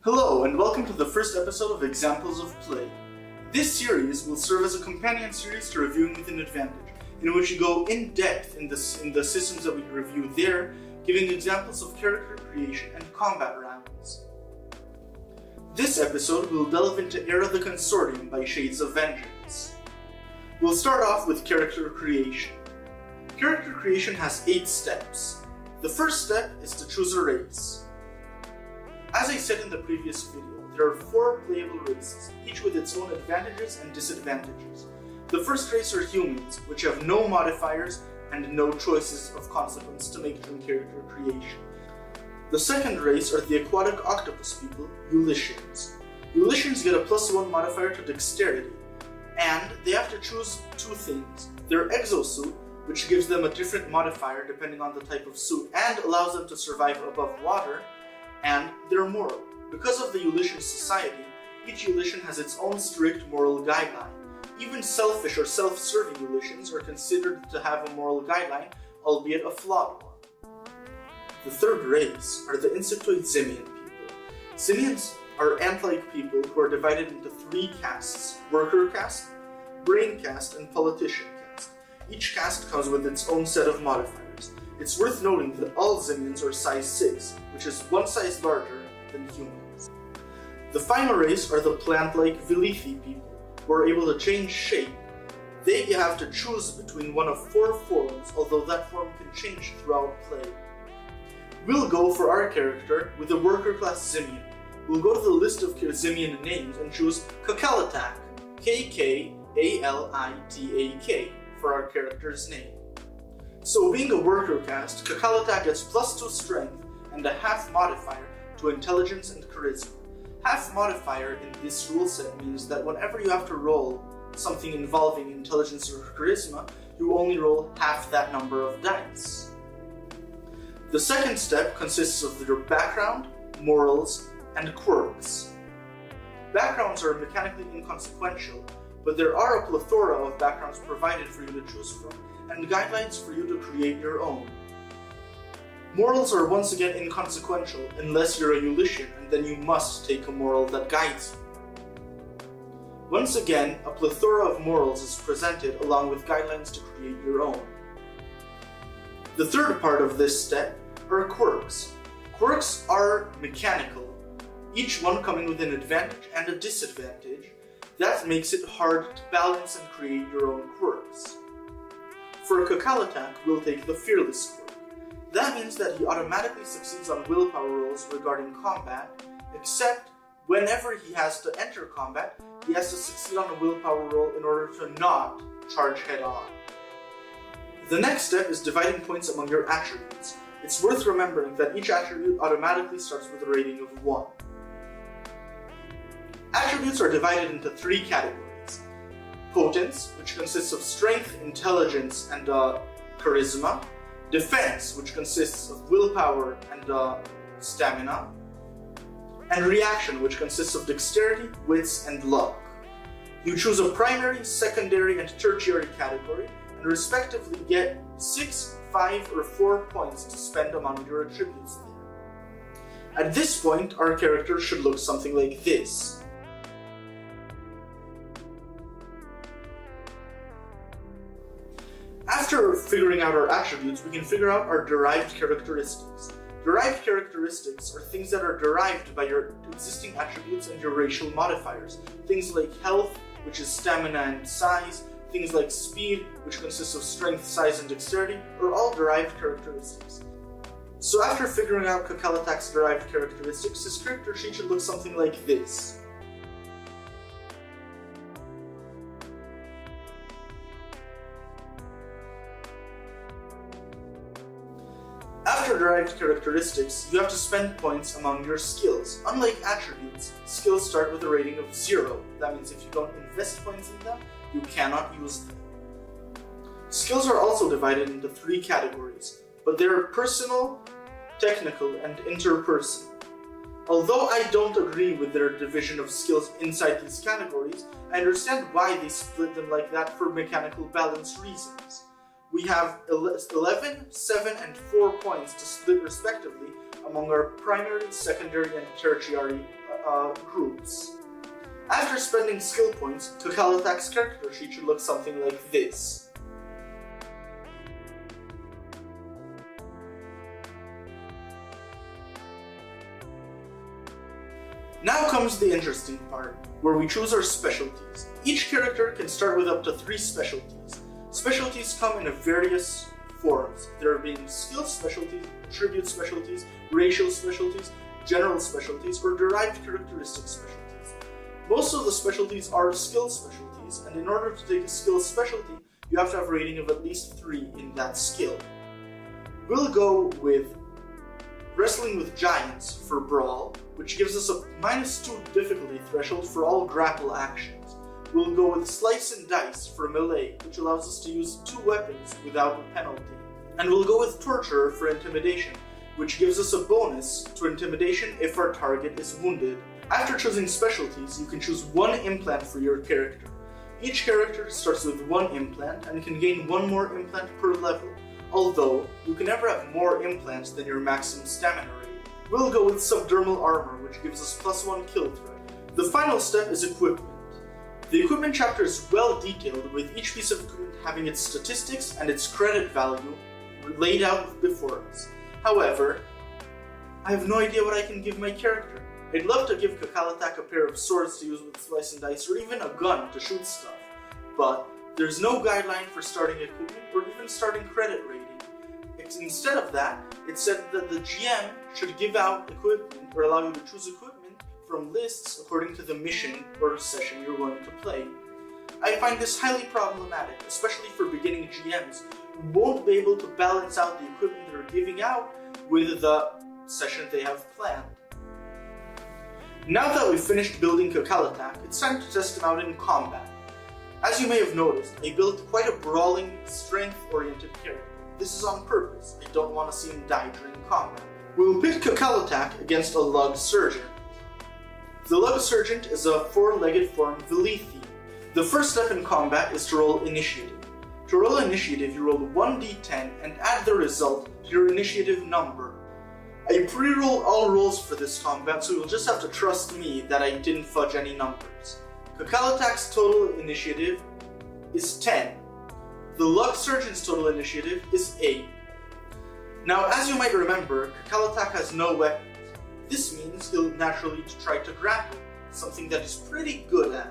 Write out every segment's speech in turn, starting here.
Hello and welcome to the first episode of Examples of Play. This series will serve as a companion series to Reviewing with an Advantage, in which you go in depth in the systems that we review there, giving examples of character creation and combat rounds. This episode will delve into Era the Consortium by Shades of Vengeance. We'll start off with character creation. Character creation has 8 steps. The first step is to choose a race. As I said in the previous video, there are 4 playable races, each with its own advantages and disadvantages. The first race are humans, which have no modifiers and no choices of consequence to make them character creation. The second race are the aquatic octopus people, Ulyshians. Ulyshians get a +1 modifier to dexterity, and they have to choose 2 things. Their exosuit, which gives them a different modifier depending on the type of suit and allows them to survive above water, and their moral. Because of the Ulyshian society, each Ulyshian has its own strict moral guideline. Even selfish or self-serving Ulyshians are considered to have a moral guideline, albeit a flawed one. The third race are the insectoid ximian people. Ximians are ant-like people who are divided into 3 castes: worker caste, brain caste, and politician caste. Each caste comes with its own set of modifiers. It's worth noting that all ximians are size 6, which is 1 size larger than humans. The final race are the plant-like Vilithi people, who are able to change shape. They have to choose between one of 4 forms, although that form can change throughout play. We'll go for our character with a worker class ximian. We'll go to the list of ximian names and choose Kakalitak, K-K-A-L-I-T-A-K, for our character's name. So being a worker caste, Kakalitak gets +2 strength and a half modifier to intelligence and charisma. Half modifier in this rule set means that whenever you have to roll something involving intelligence or charisma, you only roll half that number of dice. The second step consists of your background, morals, and quirks. Backgrounds are mechanically inconsequential, but there are a plethora of backgrounds provided for you to choose from, and guidelines for you to create your own. Morals are once again inconsequential unless you're a Ulyshian, and then you must take a moral that guides you. Once again, a plethora of morals is presented along with guidelines to create your own. The third part of this step are quirks. Quirks are mechanical, each one coming with an advantage and a disadvantage. That makes it hard to balance and create your own quirks. For a Kakalitak, we'll take the Fearless quirk. That means that he automatically succeeds on willpower rolls regarding combat, except whenever he has to enter combat, he has to succeed on a willpower roll in order to not charge head-on. The next step is dividing points among your attributes. It's worth remembering that each attribute automatically starts with a rating of 1. Attributes are divided into 3 categories. Potence, which consists of strength, intelligence, and charisma. Defense, which consists of willpower and stamina. And reaction, which consists of dexterity, wits, and luck. You choose a primary, secondary, and tertiary category, and respectively get 6, 5, or 4 points to spend among your attributes there. At this point, our character should look something like this. After figuring out our attributes, we can figure out our derived characteristics. Derived characteristics are things that are derived by your existing attributes and your racial modifiers. Things like health, which is stamina and size, things like speed, which consists of strength, size, and dexterity, are all derived characteristics. So after figuring out Kakalitak's derived characteristics, his character sheet should look something like this. After derived characteristics, you have to spend points among your skills. Unlike attributes, skills start with a rating of 0. That means if you don't invest points in them, you cannot use them. Skills are also divided into 3 categories, but they are personal, technical, and interpersonal. Although I don't agree with their division of skills inside these categories, I understand why they split them like that for mechanical balance reasons. We have 11, 7, and 4 points to split respectively among our primary, secondary, and tertiary groups. After spending skill points, Kakalatak's character sheet should look something like this. Now comes the interesting part, where we choose our specialties. Each character can start with up to 3 specialties. Specialties come in various forms, there being skill specialties, attribute specialties, racial specialties, general specialties, or derived characteristics specialties. Most of the specialties are skill specialties, and in order to take a skill specialty, you have to have a rating of at least 3 in that skill. We'll go with Wrestling with Giants for Brawl, which gives us a -2 difficulty threshold for all grapple actions. We'll go with Slice and Dice for Melee, which allows us to use 2 weapons without a penalty. And we'll go with Torturer for Intimidation, which gives us a bonus to Intimidation if our target is wounded. After choosing specialties, you can choose 1 implant for your character. Each character starts with 1 implant and can gain 1 more implant per level, although you can never have more implants than your maximum stamina rating. We'll go with Subdermal Armor, which gives us +1 kill threat. The final step is Equipment. The equipment chapter is well detailed, with each piece of equipment having its statistics and its credit value laid out before us. However, I have no idea what I can give my character. I'd love to give Kakalatak a pair of swords to use with Slice and Dice, or even a gun to shoot stuff, but there's no guideline for starting equipment or even starting credit rating. Instead of that, it said that the GM should give out equipment or allow you to choose equipment from lists according to the mission or session you're going to play. I find this highly problematic, especially for beginning GMs who won't be able to balance out the equipment they're giving out with the session they have planned. Now that we've finished building Kakalatak, it's time to test him out in combat. As you may have noticed, I built quite a brawling, strength-oriented character. This is on purpose. I don't want to see him die during combat. We'll pit Kakalatak against a Lugh Sergeant. The Lugh Sergeant is a 4-legged form Vilithi. The first step in combat is to roll Initiative. To roll Initiative, you roll 1d10 and add the result to your initiative number. I pre-roll all rolls for this combat, so you'll just have to trust me that I didn't fudge any numbers. Kakalatak's total initiative is 10. The Lugh Sergeant's total initiative is 8. Now, as you might remember, Kakalatak has no weapons. This means he'll naturally try to grapple, something that he's pretty good at.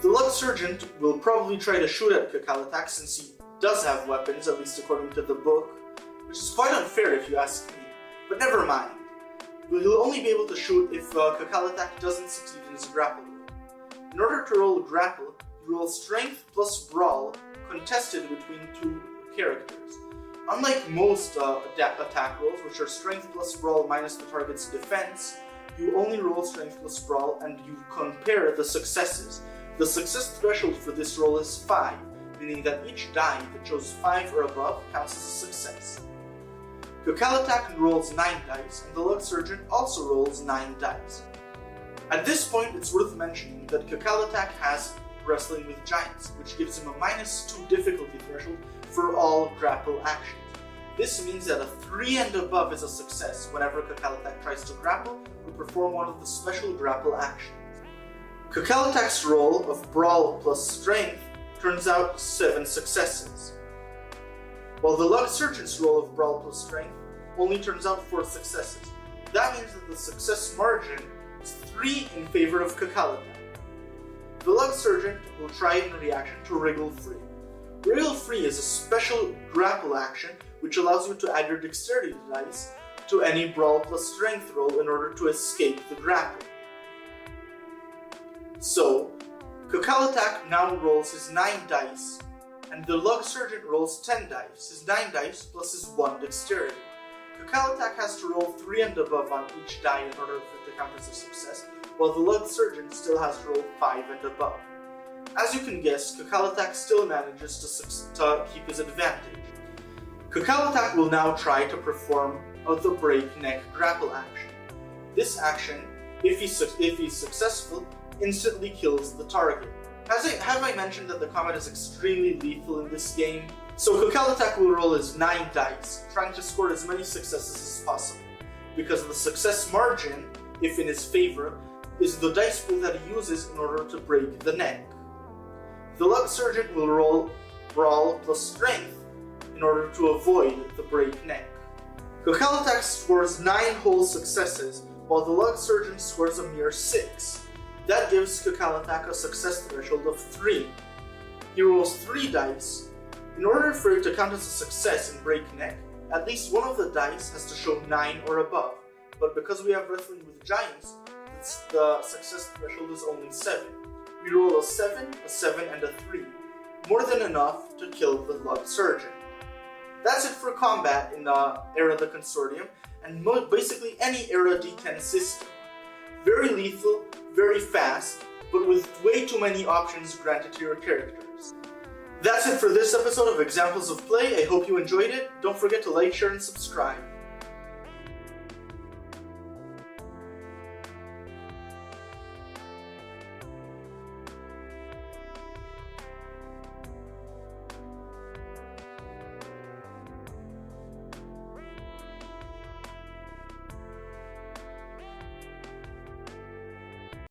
The Lugh Sergeant will probably try to shoot at Kakalatak since he does have weapons, at least according to the book, which is quite unfair if you ask me. But never mind. He'll only be able to shoot if Kakalatak doesn't succeed in his grapple roll. In order to roll a grapple, you roll Strength plus Brawl, contested between 2 characters. Unlike most attack rolls, which are Strength plus Brawl minus the target's defense, you only roll Strength plus Brawl and you compare the successes. The success threshold for this roll is 5, meaning that each die that shows 5 or above counts as a success. Kakalatak rolls 9 dice, and the Lugh Sergeant also rolls 9 dice. At this point, it's worth mentioning that Kakalatak has Wrestling with Giants, which gives him a -2 difficulty threshold for all grapple actions. This means that a 3 and above is a success whenever Kakalatak tries to grapple or perform one of the special grapple actions. Kakalatak's roll of Brawl plus Strength turns out 7 successes, while the Lugh Sergeant's roll of Brawl plus Strength only turns out 4 successes. That means that the success margin is 3 in favor of Kakalatak. The Lugh Sergeant will try in reaction to Wriggle Free. Wriggle Free is a special grapple action which allows you to add your dexterity dice to any Brawl plus Strength roll in order to escape the grapple. So, Kakalatak now rolls his 9 dice, and the Lugh Sergeant rolls 10 dice, his 9 dice plus his 1 dexterity. Kakalatak has to roll 3 and above on each die in order for it to count as a success, while the Lugh Sergeant still has to roll 5 and above. As you can guess, Kakalatak still manages to keep his advantage. Kakalatak will now try to perform the breakneck grapple action. This action, if he's successful, instantly kills the target. Have I mentioned that the combat is extremely lethal in this game? So Kakalatak will roll his 9 dice, trying to score as many successes as possible. Because the success margin, if in his favor, is the dice pool that he uses in order to break the neck. The Lugh Sergeant will roll Brawl plus Strength in order to avoid the break neck. Kakalatak scores 9 whole successes, while the Lugh Sergeant scores a mere 6. That gives Kakalatak a success threshold of 3. He rolls 3 dice. In order for it to count as a success in break neck, at least one of the dice has to show 9 or above. But because we have Wrestling with Giants, the success threshold is only 7. We roll a 7, and a 3. More than enough to kill the Lugh Sergeant. That's it for combat in the Era of the Consortium, and basically any Era D10 system. Very lethal, very fast, but with way too many options granted to your characters. That's it for this episode of Examples of Play. I hope you enjoyed it. Don't forget to like, share, and subscribe.